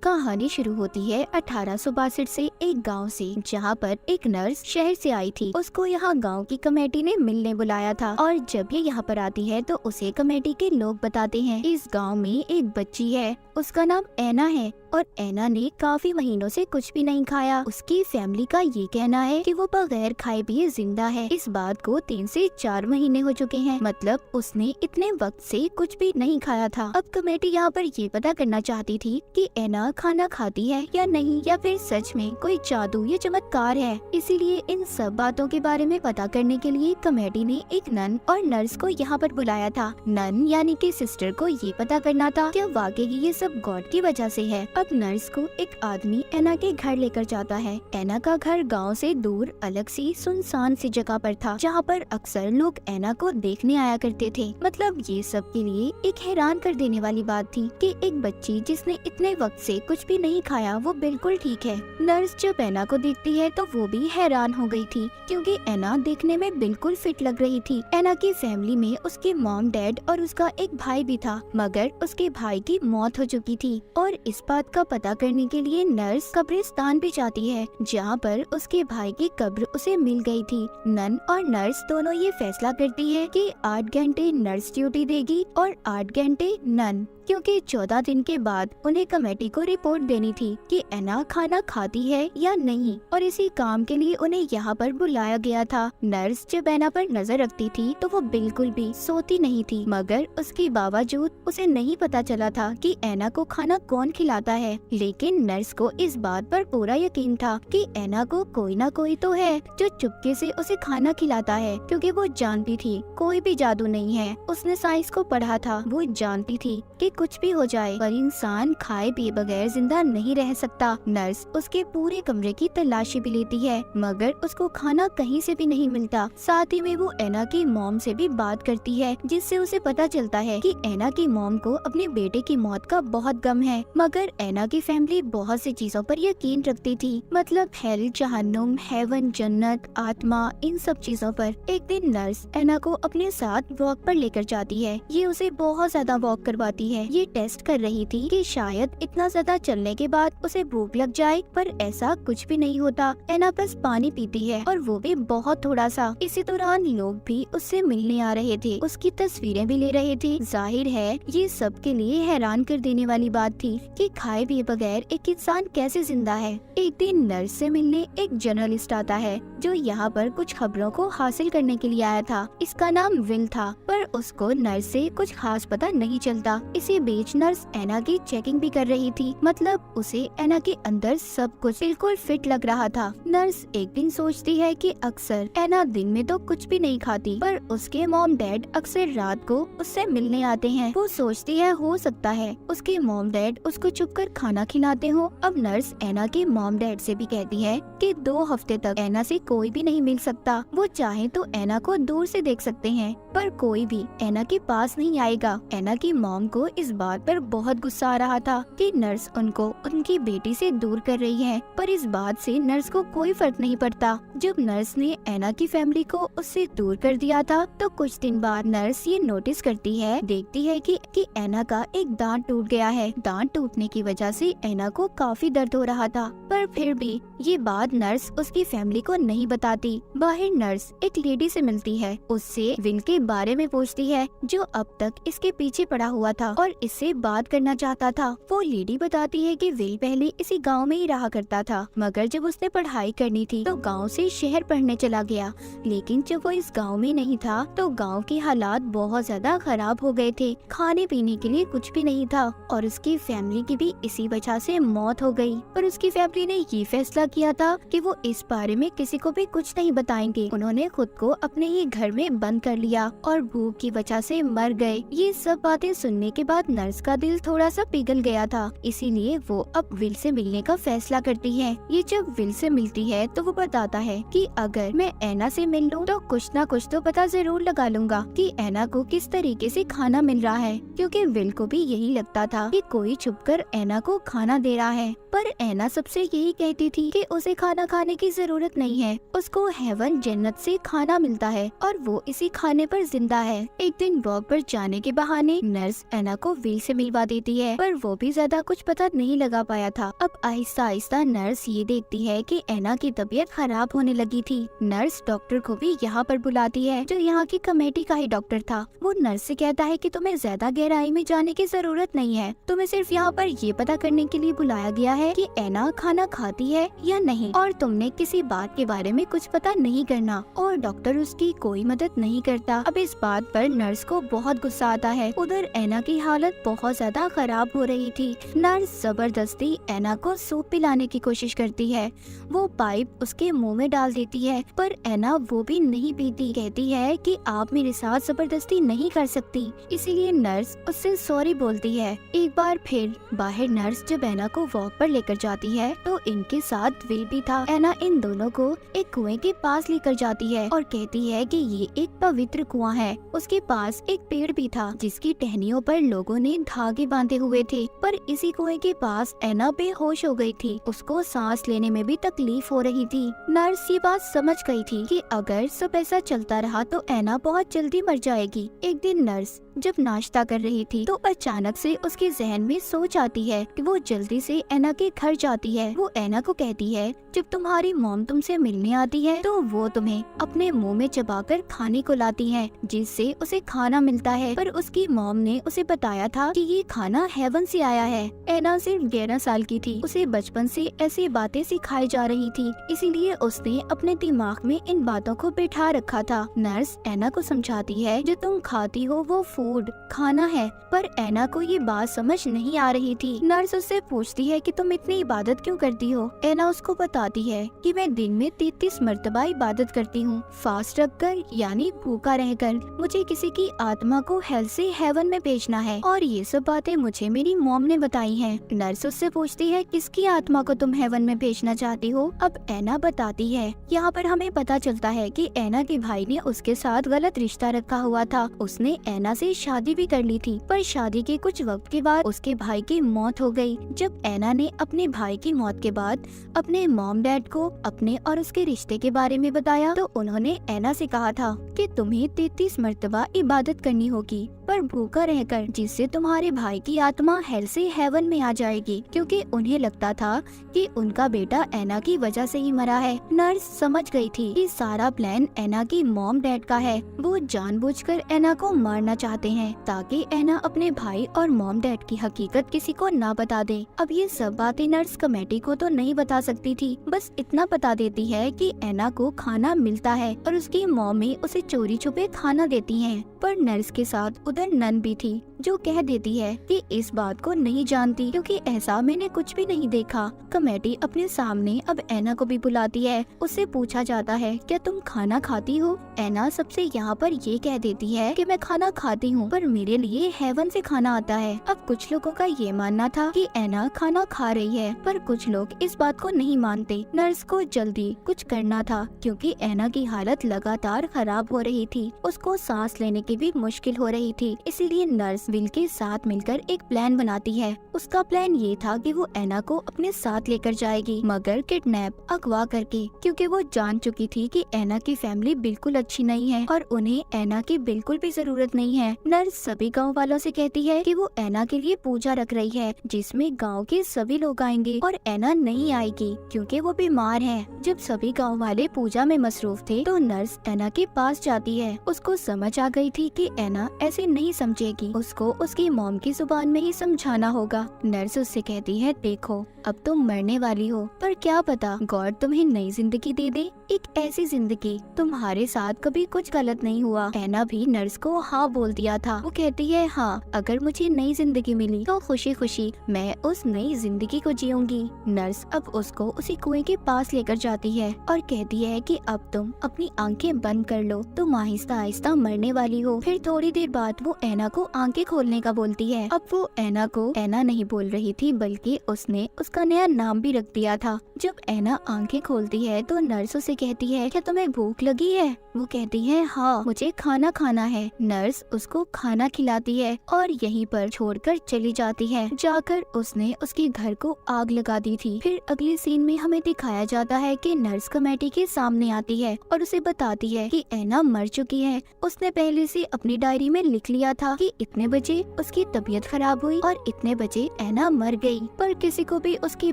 कहानी शुरू होती है 1862 से एक गांव से, जहां पर एक नर्स शहर से आई थी। उसको यहाँ गांव की कमेटी ने मिलने बुलाया था और जब ये यहाँ पर आती है तो उसे कमेटी के लोग बताते हैं इस गांव में एक बच्ची है, उसका नाम ऐना है और ऐना ने काफी महीनों से कुछ भी नहीं खाया। उसकी फैमिली का ये कहना है कि वो बगैर खाए पिए जिंदा है। इस बात को 3 से 4 महीने हो चुके हैं, मतलब उसने इतने वक्त से कुछ भी नहीं खाया था। अब कमेटी यहाँ पर ये पता करना चाहती थी कि ऐना खाना खाती है या नहीं, या फिर सच में कोई जादू या चमत्कार है। इसीलिए इन सब बातों के बारे में पता करने के लिए कमेटी ने एक नन और नर्स को यहाँ पर बुलाया था। नन यानी कि सिस्टर को ये पता करना था कि वाकई ये सब गॉड की वजह से है। अब नर्स को एक आदमी ऐना के घर लेकर जाता है। ऐना का घर गांव से दूर अलग सी सुनसान सी जगह पर था, जहाँ पर अक्सर लोग ऐना को देखने आया करते थे। मतलब ये सब के लिए एक हैरान कर देने वाली बात थी कि एक बच्ची जिसने इतने वक्त से कुछ भी नहीं खाया वो बिल्कुल ठीक है। नर्स जब ऐना को देखती है तो वो भी हैरान हो गई थी, क्योंकि ऐना देखने में बिल्कुल फिट लग रही थी। ऐना की फैमिली में उसके मॉम डैड और उसका एक भाई भी था, मगर उसके भाई की मौत हो चुकी थी। और इस बात का पता करने के लिए नर्स कब्रिस्तान भी जाती है, जहाँ पर उसके भाई की कब्र उसे मिल गई थी। नन और नर्स दोनों ये फैसला करती है कि 8 घंटे नर्स ड्यूटी देगी और 8 घंटे नन, क्योंकि 14 दिन के बाद उन्हें कमेटी को रिपोर्ट देनी थी कि ऐना खाना खाती है या नहीं, और इसी काम के लिए उन्हें यहाँ पर बुलाया गया था। नर्स जब ऐना पर नजर रखती थी तो वो बिल्कुल भी सोती नहीं थी, मगर उसके बावजूद उसे नहीं पता चला था कि ऐना को खाना कौन खिलाता है। लेकिन नर्स को इस बात पर पूरा यकीन था कि ऐना को कोई ना कोई तो है जो चुपके से उसे खाना खिलाता है, क्योंकि वो जानती थी कोई भी जादू नहीं है। उसने साइंस को पढ़ा था, वो जानती थी कि कुछ भी हो जाए पर इंसान खाए पिए बगैर जिंदा नहीं रह सकता। नर्स उसके पूरे कमरे की तलाशी भी लेती है, मगर उसको खाना कहीं से भी नहीं मिलता। साथ ही में वो ऐना की मॉम से भी बात करती है, जिससे उसे पता चलता है कि ऐना की मॉम को अपने बेटे की मौत का बहुत गम है। मगर ऐना की फैमिली बहुत सी चीजों पर यकीन रखती थी, मतलब हेल, जहन्नुम, हेवन, जन्नत, आत्मा, इन सब चीजों पर। एक दिन नर्स ऐना को अपने साथ वॉक पर लेकर जाती है। ये उसे बहुत ज्यादा वॉक करवाती है। ये टेस्ट कर रही थी कि शायद इतना ज्यादा चलने के बाद उसे भूख लग जाए, पर ऐसा कुछ भी नहीं होता। ऐना बस पानी पीती है और वो भी बहुत थोड़ा सा। इसी दौरान लोग भी उससे मिलने आ रहे थे, उसकी तस्वीरें भी ले रहे थे। जाहिर है ये सब के लिए हैरान कर देने वाली बात थी कि खाए पिए बगैर एक इंसान कैसे जिंदा है। एक दिन नर्स से मिलने एक जर्नलिस्ट आता है, जो यहाँ पर कुछ खबरों को हासिल करने के लिए आया था। इसका नाम विल था, पर उसको नर्स से कुछ खास पता नहीं चलता। इसी बीच नर्स ऐना की चेकिंग भी कर रही थी, मतलब उसे ऐना के अंदर सब कुछ बिल्कुल फिट लग रहा था। नर्स एक दिन सोचती है कि अक्सर ऐना दिन में तो कुछ भी नहीं खाती, पर उसके मॉम डैड अक्सर रात को उससे मिलने आते हैं। वो सोचती है हो सकता है उसके मॉम डैड उसको छुपकर खाना खिलाते हो। अब नर्स ऐना के मॉम डैड से भी कहती है कि 2 हफ्ते तक ऐना से कोई भी नहीं मिल सकता। वो चाहे तो ऐना को दूर से देख सकते हैं, पर कोई भी ऐना के पास नहीं आएगा। ऐना की मॉम को इस बात पर बहुत गुस्सा आ रहा था कि नर्स उनको उनकी बेटी से दूर कर रही है, पर इस बात से नर्स को कोई फर्क नहीं पड़ता। जब नर्स ने ऐना की फैमिली को उससे दूर कर दिया था, तो कुछ दिन बाद नर्स ये नोटिस करती है, देखती है कि ऐना का एक दांत टूट गया है। दांत टूटने की वजह से ऐना को काफी दर्द हो रहा था, पर फिर भी ये बात नर्स उसकी फैमिली को नहीं बताती। बाहर नर्स एक लेडी से मिलती है, उससे विल के बारे में पूछती है, जो अब तक इसके पीछे पड़ा हुआ था और इससे बात करना चाहता था। वो लेडी बताती है कि विल पहले इसी गांव में ही रहा करता था, मगर जब उसने पढ़ाई करनी थी तो गांव से शहर पढ़ने चला गया। लेकिन जब वो इस गांव में नहीं था तो गांव के हालात बहुत ज्यादा खराब हो गए थे, खाने पीने के लिए कुछ भी नहीं था, और उसकी फैमिली की भी इसी वजह से मौत हो गई। पर उसकी फैमिली ने ये फैसला किया था कि वो इस बारे में किसी को भी कुछ नहीं बताएंगे। उन्होंने खुद को अपने ही घर में बंद कर लिया और भूख की वजह से मर गए। ये सब बातें सुनने के बाद नर्स का दिल थोड़ा सा पिघल गया था, इसीलिए वो अब विल से मिलने का फैसला करती है। ये जब विल से मिलती है तो वो बताता है कि अगर मैं ऐना से मिल लूं तो कुछ ना कुछ तो पता जरूर लगा लूंगा कि ऐना को किस तरीके से खाना मिल रहा है, क्योंकि विल को भी यही लगता था कि कोई छुपकर ऐना को खाना दे रहा है। पर ऐना सबसे यही कहती थी कि उसे खाना खाने की जरूरत नहीं है, उसको हेवन जन्नत से खाना मिलता है और वो इसी खाने पर जिंदा है। एक दिन वॉक पर जाने के बहाने नर्स ऐना को विल से मिलवा देती है, पर वो भी ज्यादा कुछ पता नहीं लगा पाया था। अब आहिस्ता आहिस्ता नर्स ये देखती है कि एना की तबीयत खराब होने लगी थी। नर्स डॉक्टर को भी यहाँ पर बुलाती है, जो यहाँ की कमेटी का ही डॉक्टर था। वो नर्स से कहता है कि तुम्हें ज्यादा गहराई में जाने की जरूरत नहीं है, तुम्हें सिर्फ यहाँ पर ये पता करने के लिए बुलाया गया है कि एना खाना खाती है या नहीं, और तुमने किसी बात के बारे में कुछ पता नहीं करना। और डॉक्टर उसकी कोई मदद नहीं करता। अब इस बात पर नर्स को बहुत गुस्सा आता है। उधर एना की हालत बहुत ज्यादा खराब हो रही थी। नर्स जबरदस्ती एना को सूप पिलाने की कोशिश करती है। वो पाइप उसके मुंह में डाल देती है, पर एना वो भी नहीं पीती। कहती है कि आप मेरे साथ जबरदस्ती नहीं कर सकती। इसीलिए नर्स उससे सॉरी बोलती है। एक बार फिर बाहर नर्स जब एना को वॉक पर लेकर जाती है तो इनके साथ विल भी था। एना इन दोनों को एक कुएं के पास लेकर जाती है और कहती है कि ये एक पवित्र कुआं है। उसके पास एक पेड़ भी था जिसकी टहनियों पर लोगों ने धागे बांधे हुए थे। पर इसी कुएं के पास एना बेहोश हो गई थी। उसको सांस लेने में भी तकलीफ हो रही थी। नर्स ये बात समझ गई थी कि अगर सब ऐसा चलता रहा तो एना बहुत जल्दी मर जाएगी। एक दिन नर्स जब नाश्ता कर रही थी तो अचानक से उसके जहन में सोच आती है कि वो जल्दी से एना के घर जाती है। वो एना को कहती है, जब तुम्हारी मॉम तुमसे मिलने आती है तो वो तुम्हें अपने मुंह में चबाकर खाने को लाती है, जिससे उसे खाना मिलता है। पर उसकी मॉम ने उसे बताया था कि ये खाना हेवन से आया है। एना सिर्फ 11 साल की थी। उसे बचपन से ऐसी बातें सिखाई जा रही थी, इसीलिए उसने अपने दिमाग में इन बातों को बिठा रखा था। नर्स एना को समझाती है, जो तुम खाती हो वो फूड खाना है, पर एना को ये बात समझ नहीं आ रही थी। नर्स उससे पूछती है कि तुम इतनी इबादत क्यों करती हो। एना उसको बताती है कि मैं दिन में 33 मर्तबा इबादत करती हूँ, फास्ट रखकर यानी भूखा रहकर। मुझे किसी की आत्मा को हेल से हेवन में भेजना है, और ये सब बातें मुझे मेरी मॉम ने बताई हैं। नर्स उससे पूछती है, किसकी आत्मा को तुम हेवन में भेजना चाहती हो। अब एना बताती है। यहाँ पर हमें पता चलता है कि एना के भाई ने उसके साथ गलत रिश्ता रखा हुआ था। उसने एना से शादी भी कर ली थी, पर शादी के कुछ वक्त के बाद उसके भाई की मौत हो गई। जब एना ने अपने भाई की मौत के बाद अपने मॉम डैड को अपने और उसके रिश्ते के बारे में बताया, तो उन्होंने एना से कहा था कि तुम्हें 33 मर्तबा इबादत करनी होगी, पर भूखा रहकर, जिससे तुम्हारे भाई की आत्मा हेल से हेवन में आ जाएगी। क्योंकि उन्हें लगता था कि उनका बेटा एना की वजह से ही मरा है। नर्स समझ गई थी कि सारा प्लान एना की मॉम डैड का है। वो जानबूझकर एना को मारना चाहते हैं ताकि एना अपने भाई और मॉम डैड की हकीकत किसी को ना बता दे। अब ये सब बातें नर्स कमेटी को तो नहीं बता सकती थी, बस इतना बता देती है कि एना को खाना मिलता है और उसकी मॉमी उसे चोरी छुपे खाना देती है। पर नर्स के साथ उधर नन भी थी, जो कह देती है कि इस बात को नहीं जानती, क्योंकि ऐसा मैंने कुछ भी नहीं देखा। कमेटी अपने सामने अब एना को भी बुलाती है। उससे पूछा जाता है, क्या तुम खाना खाती हो। एना सबसे यहाँ पर ये कह देती है कि मैं खाना खाती हूँ, पर मेरे लिए हेवन से खाना आता है। अब कुछ लोगों का ये मानना था कि एना खाना खा रही है, पर कुछ लोग इस बात को नहीं मानते। नर्स को जल्दी कुछ करना था, क्योंकि एना की हालत लगातार खराब हो रही थी। उसको सांस लेने की भी मुश्किल हो रही थी। इसीलिए नर्स विल के साथ मिलकर एक प्लान बनाती है। उसका प्लान ये था कि वो एना को अपने साथ लेकर जाएगी, मगर किडनैप अगवा करके, क्योंकि वो जान चुकी थी कि एना की फैमिली बिल्कुल अच्छी नहीं है और उन्हें एना की बिल्कुल भी जरूरत नहीं है। नर्स सभी गांव वालों से कहती है कि वो एना के लिए पूजा रख रही है, जिसमें गांव के सभी लोग आएंगे और एना नहीं आएगी क्योंकि वो बीमार है। जब सभी गांव वाले पूजा में मसरूफ थे तो नर्स एना के पास जाती है। उसको समझ आ गई थी कि एना ऐसे नहीं समझेगी, उसको उसकी मॉम की जुबान में ही समझाना होगा। नर्स उससे कहती है, देखो अब तुम मरने वाली हो, पर क्या पता गॉड तुम्हें नई जिंदगी दे दे, एक ऐसी जिंदगी तुम्हारे साथ कभी कुछ गलत नहीं हुआ। एना भी नर्स को हाँ बोल दिया था। वो कहती है, हाँ अगर मुझे नई जिंदगी मिली तो खुशी खुशी मैं उस नई जिंदगी को जीऊंगी। नर्स अब उसको उसी कुएं के पास लेकर जाती है और कहती है कि अब तुम अपनी आंखें बंद कर लो, तुम आहिस्ता आहिस्ता मरने वाली हो। फिर थोड़ी देर बाद वो एना को आंखें खोलने का बोलती है। अब वो एना को एना नहीं बोल रही थी, बल्कि उसने उसका नया नाम भी रख दिया था। जब ऐना आंखें खोलती है तो नर्स उसे कहती है, क्या तुम्हें भूख लगी है? वो कहती है, हाँ मुझे खाना खाना है। नर्स उसको खाना खिलाती है और यहीं पर छोड़कर चली जाती है। जाकर उसने उसके घर को आग लगा दी थी। फिर अगले सीन में हमें दिखाया जाता है कि नर्स कमेटी के सामने आती है और उसे बताती है कि ऐना मर चुकी है। उसने पहले से अपनी डायरी में लिख लिया था कि इतने बजे उसकी तबीयत खराब हुई और इतने बजे ऐना मर गई। पर किसी को भी उसकी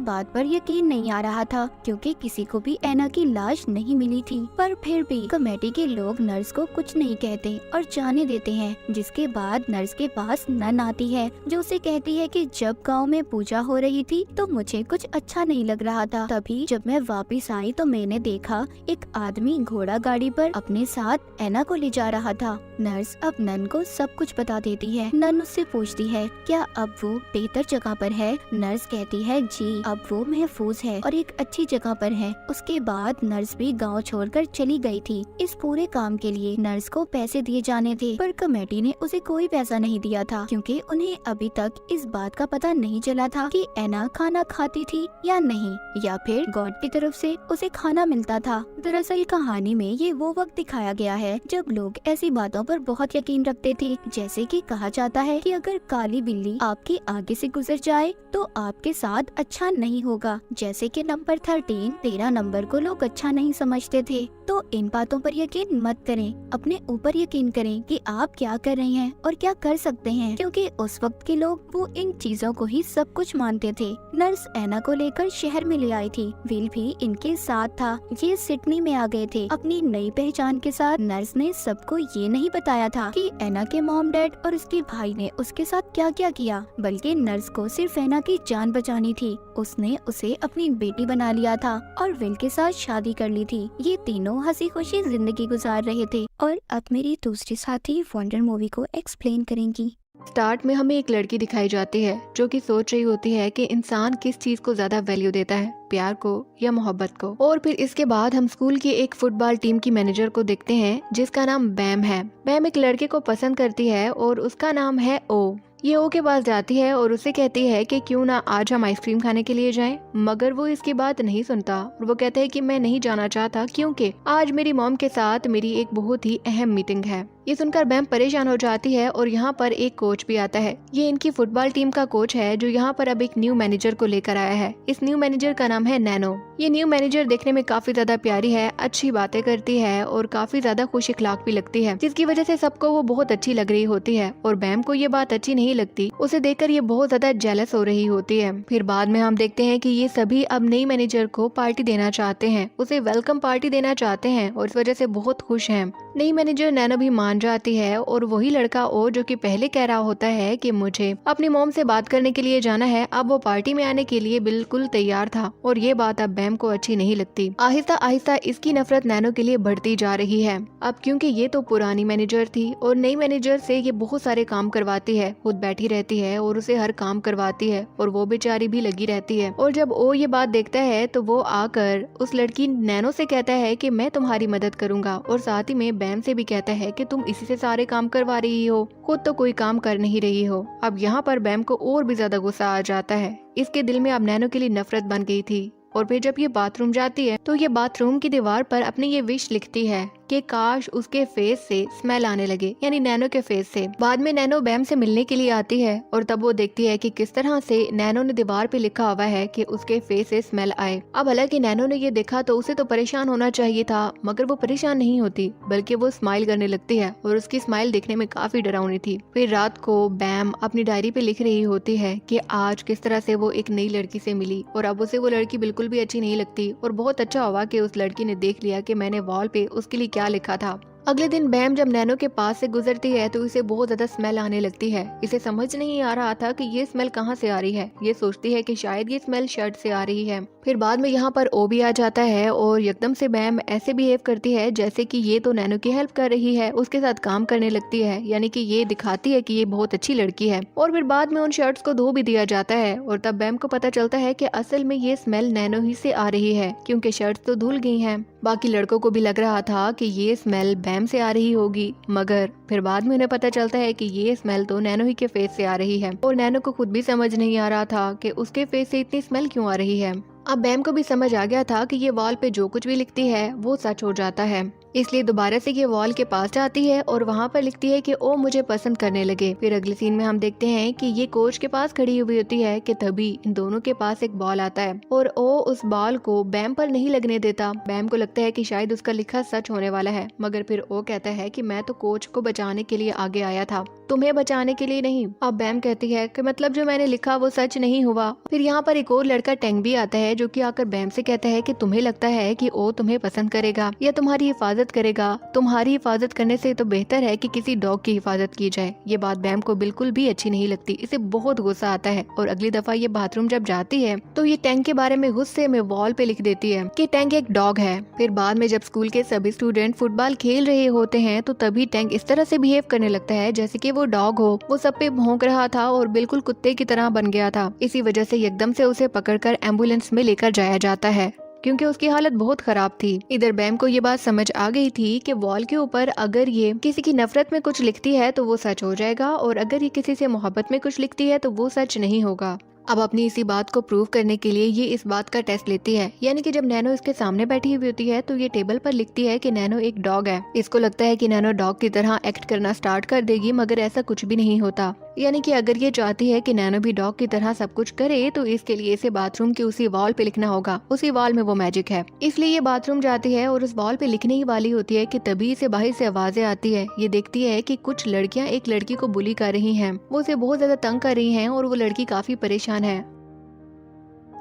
बात पर यकीन नहीं आ रहा था, क्योंकि किसी को भी ऐना की लाश नहीं मिली थी। पर फिर भी कमेटी के लोग नर्स को कुछ नहीं कहते और जाने देते हैं। जिसके बाद नर्स के पास नन आती है जो उसे कहती है कि जब गांव में पूजा हो रही थी तो मुझे कुछ अच्छा नहीं लग रहा था। तभी जब मैं वापस आई तो मैंने देखा एक आदमी घोड़ा गाड़ी पर अपने साथ ऐना को ले जा रहा था। नर्स अब नन को सब कुछ बता देती है। नन उससे पूछती है, क्या अब वो बेहतर जगह पर है? नर्स कहती है, जी अब वो महफूज है और एक अच्छी जगह पर है। उसके बाद नर्स भी गांव छोड़कर चली गई थी। इस पूरे काम के लिए नर्स को पैसे दिए जाने थे, पर कमेटी ने उसे कोई पैसा नहीं दिया था, क्योंकि उन्हें अभी तक इस बात का पता नहीं चला था कि ऐना खाना खाती थी या नहीं, या फिर गॉड की तरफ से उसे खाना मिलता था। दरअसल कहानी में ये वो वक्त दिखाया गया है जब लोग ऐसी बातों पर बहुत यकीन रखते थे। जैसे कि कहा जाता है कि अगर काली बिल्ली आपके आगे से गुजर जाए तो आपके साथ अच्छा नहीं होगा। जैसे कि नंबर 13 नंबर को लोग अच्छा नहीं समझते थे। तो इन बातों पर यकीन मत करें, अपने ऊपर यकीन करें कि आप क्या कर रहे हैं और क्या कर सकते हैं, क्योंकि उस वक्त के लोग वो इन चीजों को ही सब कुछ मानते थे। नर्स ऐना को लेकर शहर में ले आई थी। विल भी इनके साथ था। ये सिडनी में आ गए थे अपनी नई पहचान के साथ। नर्स ने सबको ये नहीं बताया था कि ऐना के मॉम डैड और उसके भाई ने उसके साथ क्या क्या किया, बल्कि नर्स को सिर्फ ऐना की जान बचानी थी। उसने उसे अपनी बेटी बना लिया था और विल के साथ शादी कर ली थी। ये तीनों हंसी खुशी जिंदगी गुजार रहे थे। और अब मेरी दूसरी साथी वंडर मूवी को एक्सप्लेन करेंगी। स्टार्ट में हमें एक लड़की दिखाई जाती है जो कि सोच रही होती है कि इंसान किस चीज को ज्यादा वैल्यू देता है, प्यार को या मोहब्बत को। और फिर इसके बाद हम स्कूल की एक फुटबॉल टीम की मैनेजर को देखते हैं जिसका नाम बैम है। बैम एक लड़के को पसंद करती है और उसका नाम है ओ। ये ओ के पास जाती है और उसे कहती है कि क्यों ना आज हम आइसक्रीम खाने के लिए जाएं, मगर वो इसकी बात नहीं सुनता और वो कहता है कि मैं नहीं जाना चाहता क्योंकि आज मेरी मॉम के साथ मेरी एक बहुत ही अहम मीटिंग है। ये सुनकर बैम परेशान हो जाती है और यहाँ पर एक कोच भी आता है। ये इनकी फुटबॉल टीम का कोच है जो यहाँ पर अब एक न्यू मैनेजर को लेकर आया है। इस न्यू मैनेजर का नाम है नैनो। ये न्यू मैनेजर देखने में काफी ज्यादा प्यारी है, अच्छी बातें करती है और काफी ज्यादा खुश इखलाक भी लगती है, जिसकी वजह से सबको वो बहुत अच्छी लग रही होती है। और बैम को ये बात अच्छी नहीं लगती, उसे देखकर ये बहुत ज्यादा जेलस हो रही होती है। फिर बाद में हम देखते हैं कि ये सभी अब नई मैनेजर को पार्टी देना चाहते हैं, उसे वेलकम पार्टी देना चाहते हैं और इस वजह से बहुत खुश हैं। नई मैनेजर नैनो भी मान जाती है और वही लड़का ओ जो कि पहले कह रहा होता है कि मुझे अपनी मॉम से बात करने के लिए जाना है, अब वो पार्टी में आने के लिए बिल्कुल तैयार था। और ये बात अब बैम को अच्छी नहीं लगती। आहिस्ता आहिस्ता इसकी नफरत नैनो के लिए बढ़ती जा रही है। अब क्योंकि ये तो पुरानी मैनेजर थी और नई मैनेजर से ये बहुत सारे काम करवाती है, खुद बैठी रहती है और उसे हर काम करवाती है और वो बेचारी भी लगी रहती है। और जब ओ ये बात देखता है तो वो आकर उस लड़की नैनो से कहता है कि मैं तुम्हारी मदद करूंगा और साथ ही में बैम से भी कहता है कि तुम इसी से सारे काम करवा रही हो, खुद तो कोई काम कर नहीं रही हो। अब यहाँ पर बैम को और भी ज्यादा गुस्सा आ जाता है। इसके दिल में अब नैनो के लिए नफरत बन गई थी। और फिर जब ये बाथरूम जाती है तो ये बाथरूम की दीवार पर अपनी ये विश लिखती है कि काश उसके फेस से स्मेल आने लगे, यानी नैनो के फेस से। बाद में नैनो बैम से मिलने के लिए आती है और तब वो देखती है कि किस तरह से नैनो ने दीवार पे लिखा हुआ है कि उसके फेस से स्मेल आए। अब हालांकि नैनो ने ये देखा तो उसे तो परेशान होना चाहिए था, मगर वो परेशान नहीं होती बल्कि वो स्माइल करने लगती है और उसकी स्माइल देखने में काफी डरावनी थी। फिर रात को बैम अपनी डायरी पे लिख रही होती है कि आज किस तरह से वो एक नई लड़की से मिली और अब उसे वो लड़की बिल्कुल भी अच्छी नहीं लगती। और बहुत अच्छा हुआ कि उस लड़की ने देख लिया कि मैंने वॉल पे उसके लिए क्या लिखा था। अगले दिन बैम जब नैनो के पास से गुजरती है तो इसे बहुत ज्यादा स्मेल आने लगती है। इसे समझ नहीं आ रहा था कि ये स्मेल कहाँ से आ रही है। ये सोचती है कि शायद ये स्मेल शर्ट से आ रही है। फिर बाद में यहाँ पर ओ भी आ जाता है और एकदम से बैम ऐसे बिहेव करती है जैसे कि ये तो नैनो की हेल्प कर रही है, उसके साथ काम करने लगती है, यानी कि ये दिखाती है कि ये बहुत अच्छी लड़की है। और फिर बाद में उन शर्ट्स को धो भी दिया जाता है और तब बैम को पता चलता है कि असल में ये स्मेल नैनो ही से आ रही है, क्योंकि शर्ट्स तो धुल गई हैं। बाकी लड़कों को भी लग रहा था कि ये स्मेल बैम से आ रही होगी, मगर फिर बाद में उन्हें पता चलता है कि ये स्मेल तो नैनो ही के फेस से आ रही है। और नैनो को खुद भी समझ नहीं आ रहा था कि उसके फेस से इतनी स्मेल क्यों आ रही है। अब बैम को भी समझ आ गया था कि ये वॉल पे जो कुछ भी लिखती है वो सच हो जाता है, इसलिए दोबारा से ये वॉल के पास जाती है और वहाँ पर लिखती है कि ओ मुझे पसंद करने लगे। फिर अगले सीन में हम देखते हैं कि ये कोच के पास खड़ी हुई होती है कि तभी इन दोनों के पास एक बॉल आता है और ओ उस बॉल को बैम पर नहीं लगने देता। बैम को लगता है कि शायद उसका लिखा सच होने वाला है, मगर फिर ओ कहता है कि मैं तो कोच को बचाने के लिए आगे आया था, तुम्हें बचाने के लिए नहीं। अब बैम कहती है कि मतलब जो मैंने लिखा वो सच नहीं हुआ। फिर यहाँ पर एक और लड़का टैंग भी आता है जो कि आकर बैम से कहता है कि तुम्हें लगता है कि ओ तुम्हें पसंद करेगा या तुम्हारी हिफाजत करेगा, तुम्हारी हिफाजत करने से तो बेहतर है कि किसी डॉग की हिफाजत की जाए। ये बात बैम को बिल्कुल भी अच्छी नहीं लगती, इसे बहुत गुस्सा आता है और अगली दफा ये बाथरूम जब जाती है तो ये टैंक के बारे में गुस्से में वॉल पे लिख देती है कि टैंक एक डॉग है। फिर बाद में जब स्कूल के सभी स्टूडेंट फुटबॉल खेल रहे होते हैं तो तभी टैंक इस तरह से बिहेव करने लगता है जैसे कि वो डॉग हो। वो सब पे भौंक रहा था और बिल्कुल कुत्ते की तरह बन गया था। इसी वजह से एकदम से उसे पकड़कर एम्बुलेंस में लेकर जाया जाता है क्योंकि उसकी हालत बहुत खराब थी। इधर बैम को ये बात समझ आ गई थी कि वॉल के ऊपर अगर ये किसी की नफरत में कुछ लिखती है तो वो सच हो जाएगा और अगर ये किसी से मोहब्बत में कुछ लिखती है तो वो सच नहीं होगा। अब अपनी इसी बात को प्रूव करने के लिए ये इस बात का टेस्ट लेती है, यानी कि जब नैनो इसके सामने बैठी हुई होती है तो ये टेबल पर लिखती है कि नैनो एक डॉग है। इसको लगता है कि नैनो डॉग की तरह एक्ट करना स्टार्ट कर देगी, मगर ऐसा कुछ भी नहीं होता। यानी कि अगर ये चाहती है कि नैनो भी डॉग की तरह सब कुछ करे तो इसके लिए इसे बाथरूम की उसी वॉल पे लिखना होगा। उसी वॉल में वो मैजिक है, इसलिए ये बाथरूम जाती है और उस वॉल पे लिखने ही वाली होती है कि तभी इसे बाहर से आवाजें आती है। ये देखती है कि कुछ लड़कियां एक लड़की को बुली कर रही हैं, वो उसे बहुत ज्यादा तंग कर रही हैं और वो लड़की काफी परेशान है।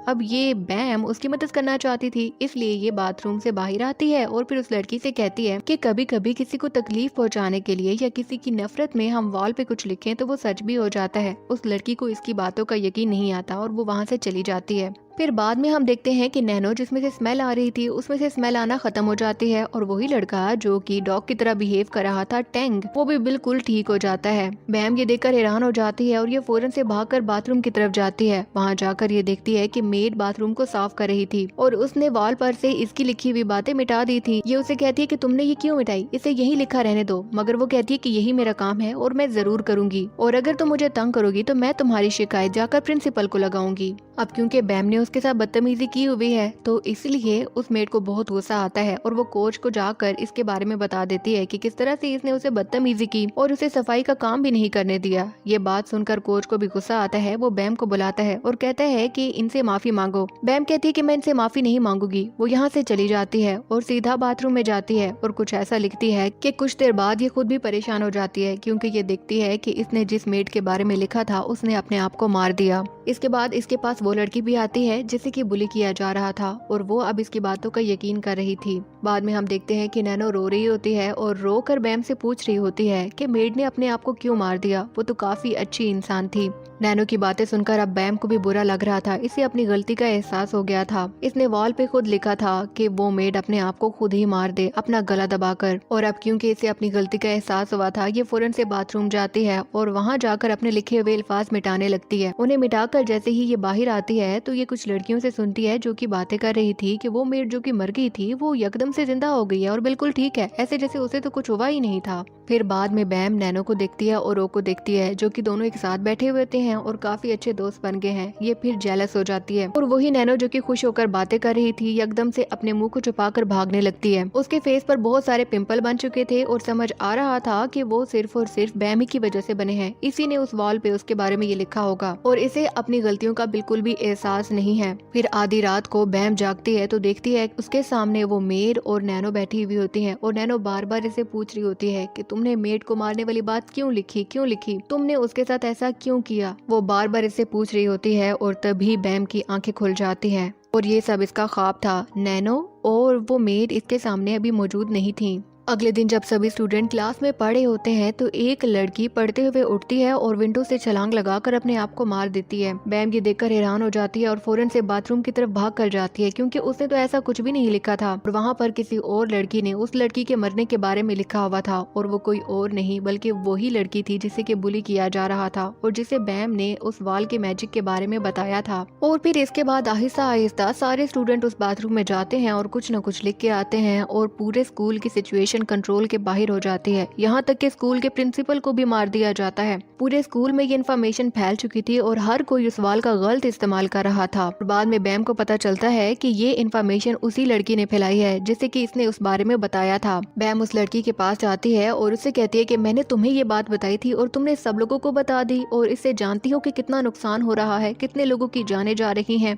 अब ये बैम उसकी मदद करना चाहती थी, इसलिए ये बाथरूम से बाहर आती है और फिर उस लड़की से कहती है कि कभी कभी किसी को तकलीफ पहुंचाने के लिए या किसी की नफरत में हम वॉल पे कुछ लिखें तो वो सच भी हो जाता है। उस लड़की को इसकी बातों का यकीन नहीं आता और वो वहाँ से चली जाती है। फिर बाद में हम देखते हैं कि नैनो जिसमें से स्मेल आ रही थी उसमें से स्मेल आना खत्म हो जाती है और वही लड़का जो कि डॉग की तरह बिहेव कर रहा था टैंग, वो भी बिल्कुल ठीक हो जाता है। बैम ये देखकर हैरान हो जाती है और ये फौरन से भागकर बाथरूम की तरफ जाती है। वहाँ जाकर ये देखती है कि मेड बाथरूम को साफ कर रही थी और उसने वॉल पर से इसकी लिखी हुई बातें मिटा दी थी। ये उसे कहती है कि तुमने ये क्यों मिटाई, इसे यही लिखा रहने दो, मगर वो कहती है कि यही मेरा काम है और मैं जरूर करूंगी और अगर तुम मुझे तंग करोगी तो मैं तुम्हारी शिकायत जाकर प्रिंसिपल को लगाऊंगी। अब क्योंकि बैम ने उसके साथ बदतमीजी की हुई है तो इसलिए उस मेड को बहुत गुस्सा आता है और वो कोच को जाकर इसके बारे में बता देती है कि किस तरह से इसने उसे बदतमीजी की और उसे सफाई का काम भी नहीं करने दिया। ये बात सुनकर कोच को भी गुस्सा आता है। वो बैम को बुलाता है और कहता है कि इनसे माफी मांगो। बैम कहती है कि मैं इनसे माफी नहीं मांगूंगी। वो यहाँ से चली जाती है और सीधा बाथरूम में जाती है और कुछ ऐसा लिखती है कि कुछ देर बाद ये खुद भी परेशान हो जाती है क्योंकि ये देखती है कि इसने जिस मेड के बारे में लिखा था उसने अपने आप को मार दिया। इसके बाद इसके पास वो लड़की भी आती है जिसे कि बुली किया जा रहा था और वो अब इसकी बातों का यकीन कर रही थी। बाद में हम देखते हैं कि नैनो रो रही होती है और रो कर बैम से पूछ रही होती है कि मेड ने अपने आप को क्यों मार दिया, वो तो काफी अच्छी इंसान थी। नैनो की बातें सुनकर अब बैम को भी बुरा लग रहा था। इसे अपनी गलती का एहसास हो गया था। इसने वॉल पे खुद लिखा था कि वो मेड अपने आप को खुद ही मार दे अपना गला दबाकर, और अब क्योंकि इसे अपनी गलती का एहसास हुआ था ये फौरन से बाथरूम जाती है और वहाँ जाकर अपने लिखे हुए अल्फाज मिटाने लगती है। उन्हें मिटाकर जैसे ही ये बाहर आती है तो ये कुछ लड़कियों से सुनती है जो कि बातें कर रही थी कि वो मेड जो कि मर गई थी वो एकदम से जिंदा हो गई है और बिल्कुल ठीक है, ऐसे जैसे उसे तो कुछ हुआ ही नहीं था। फिर बाद में बैम नैनो को देखती है और ओ को देखती है जो कि दोनों एक साथ बैठे हुए होते हैं और काफी अच्छे दोस्त बन गए हैं। ये फिर जेलस हो जाती है और वही नैनो जो कि खुश होकर बातें कर रही थी एकदम से अपने मुंह को छुपाकर भागने लगती है। उसके फेस पर बहुत सारे पिंपल बन चुके थे और समझ आ रहा था कि वो सिर्फ और सिर्फ बैम ही की वजह से बने हैं। इसी ने उस वॉल पे उसके बारे में ये लिखा होगा और इसे अपनी गलतियों का बिल्कुल भी एहसास नहीं है। फिर आधी रात को बैम जागती है तो देखती है उसके सामने वो मेड और नैनो बैठी हुई होती है और नैनो बार बार इसे पूछ रही होती है कि तुमने मेड को मारने वाली बात क्यों लिखी, तुमने उसके साथ ऐसा क्यों किया। वो बार बार इससे पूछ रही होती है और तभी बैम की आंखें खुल जाती हैं और ये सब इसका ख्वाब था। नैनो और वो मेड इसके सामने अभी मौजूद नहीं थी। अगले दिन जब सभी स्टूडेंट क्लास में पढ़े होते हैं तो एक लड़की पढ़ते हुए उठती है और विंडो से छलांग लगाकर अपने आप को मार देती है। बैम ये देखकर हैरान हो जाती है और फौरन से बाथरूम की तरफ भाग कर जाती है क्योंकि उसने तो ऐसा कुछ भी नहीं लिखा था और वहाँ पर किसी और लड़की ने उस लड़की के मरने के बारे में लिखा हुआ था और वो कोई और नहीं बल्कि वही लड़की थी जिसे कि बुली किया जा रहा था और जिसे बैम ने उस वॉल के मैजिक के बारे में बताया था। और फिर इसके बाद आहिस्ता आहिस्ता सारे स्टूडेंट उस बाथरूम में जाते हैं और कुछ न कुछ लिख के आते हैं और पूरे स्कूल की सिचुएशन सिचुएशन कंट्रोल के बाहर हो जाती है। यहाँ तक कि स्कूल के प्रिंसिपल को भी मार दिया जाता है। पूरे स्कूल में ये इन्फॉर्मेशन फैल चुकी थी और हर कोई उस वाल का गलत इस्तेमाल कर रहा था। बाद में बैम को पता चलता है कि ये इन्फॉर्मेशन उसी लड़की ने फैलाई है जिसे कि इसने उस बारे में बताया था। बैम उस लड़की के पास जाती है और उससे कहती है कि मैंने तुम्हें ये बात बताई थी और तुमने सब लोगों को बता दी, और इससे जानती हो कि कितना नुकसान हो रहा है, कितने लोगों की जानें जा रही हैं।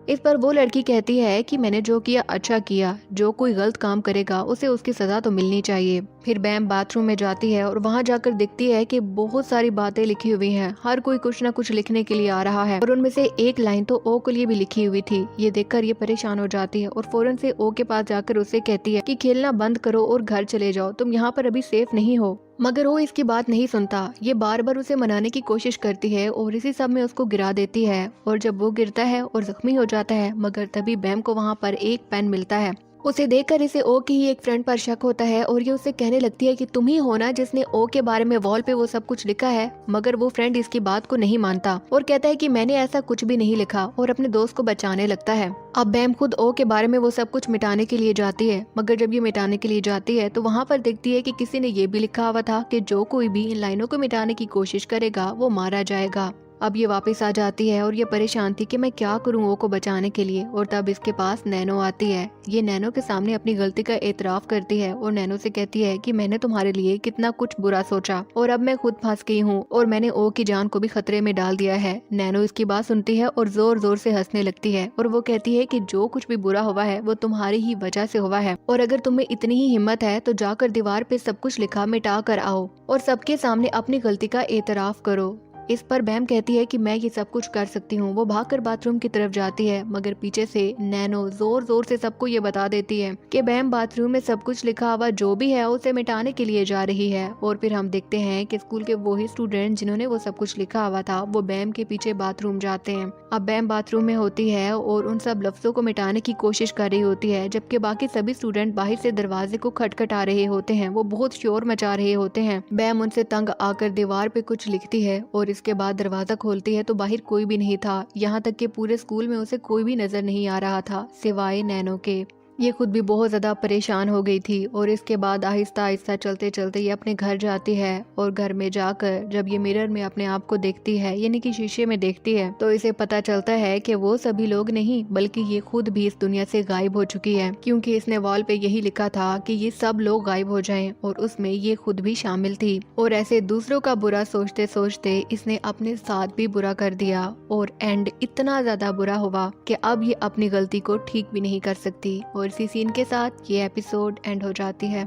इस पर वो लड़की कहती है कि मैंने जो किया अच्छा किया, जो कोई गलत काम करेगा उसे उसकी सजा तो मिलनी चाहिए। फिर बैम बाथरूम में जाती है और वहां जाकर देखती है कि बहुत सारी बातें लिखी हुई हैं। हर कोई कुछ न कुछ लिखने के लिए आ रहा है और उनमें से एक लाइन तो ओ के लिए भी लिखी हुई थी। ये देखकर ये परेशान हो जाती है और फौरन से ओ के पास जाकर उसे कहती है कि खेलना बंद करो और घर चले जाओ, तुम यहाँ पर अभी सेफ नहीं हो। मगर वो इसकी बात नहीं सुनता। ये बार बार उसे मनाने की कोशिश करती है और इसी सब में उसको गिरा देती है। और जब वो गिरता है और जख्मी हो जाता है, मगर तभी बैम को वहाँ पर एक पेन मिलता है। उसे देखकर इसे ओ की ही एक फ्रेंड पर शक होता है और ये उसे कहने लगती है कि तुम ही हो ना जिसने ओ के बारे में वॉल पे वो सब कुछ लिखा है। मगर वो फ्रेंड इसकी बात को नहीं मानता और कहता है कि मैंने ऐसा कुछ भी नहीं लिखा, और अपने दोस्त को बचाने लगता है। अब बैम खुद ओ के बारे में वो सब कुछ मिटाने के लिए जाती है, मगर जब ये मिटाने के लिए जाती है तो वहाँ पर देखती है कि किसी ने ये भी लिखा हुआ था कि जो कोई भी इन लाइनों को मिटाने की कोशिश करेगा वो मारा जाएगा। अब ये वापस आ जाती है और ये परेशान थी कि मैं क्या करूं ओ को बचाने के लिए। और तब इसके पास नैनो आती है। ये नैनो के सामने अपनी गलती का एतराफ करती है और नैनो से कहती है कि मैंने तुम्हारे लिए कितना कुछ बुरा सोचा और अब मैं खुद फंस गई हूँ और मैंने ओ की जान को भी खतरे में डाल दिया है। नैनो इसकी बात सुनती है और जोर जोर से हंसने लगती है और वो कहती है कि जो कुछ भी बुरा हुआ है वो तुम्हारी ही वजह से हुआ है, और अगर तुम्हें इतनी ही हिम्मत है तो जाकर दीवार पे सब कुछ लिखा मिटा कर आओ और सबके सामने अपनी गलती का एतराफ करो। इस पर बैम कहती है कि मैं ये सब कुछ कर सकती हूँ। वो भागकर बाथरूम की तरफ जाती है, मगर पीछे से नैनो जोर जोर से सबको ये बता देती है कि बैम बाथरूम में सब कुछ लिखा हुआ जो भी है उसे मिटाने के लिए जा रही है। और फिर हम देखते हैं कि स्कूल के वही स्टूडेंट जिन्होंने वो सब कुछ लिखा हुआ था वो बैम के पीछे बाथरूम जाते हैं। अब बैम बाथरूम में होती है और उन सब लफ्जों को मिटाने की कोशिश कर रही होती है, जबकि बाकी सभी स्टूडेंट बाहर से दरवाजे को खटखटा रहे होते हैं। वो बहुत शोर मचा रहे होते हैं। बैम उनसे तंग आकर दीवार पे कुछ लिखती है और इसके बाद दरवाजा खोलती है तो बाहर कोई भी नहीं था। यहाँ तक कि पूरे स्कूल में उसे कोई भी नजर नहीं आ रहा था सिवाय नैनो के। ये खुद भी बहुत ज्यादा परेशान हो गई थी और इसके बाद आहिस्ता आहिस्ता चलते चलते ये अपने घर जाती है। और घर में जाकर जब ये मिरर में अपने आप को देखती है, यानी कि शीशे में देखती है, तो इसे पता चलता है कि वो सभी लोग नहीं बल्कि ये खुद भी इस दुनिया से गायब हो चुकी है, क्योंकि इसने वॉल पे यही लिखा था कि ये सब लोग गायब हो जाएं, और उसमें ये खुद भी शामिल थी। और ऐसे दूसरों का बुरा सोचते सोचते इसने अपने साथ भी बुरा कर दिया और एंड इतना ज्यादा बुरा हुआ कि अब ये अपनी गलती को ठीक भी नहीं कर सकती। और इसी सीन के साथ ये एपिसोड एंड हो जाती है।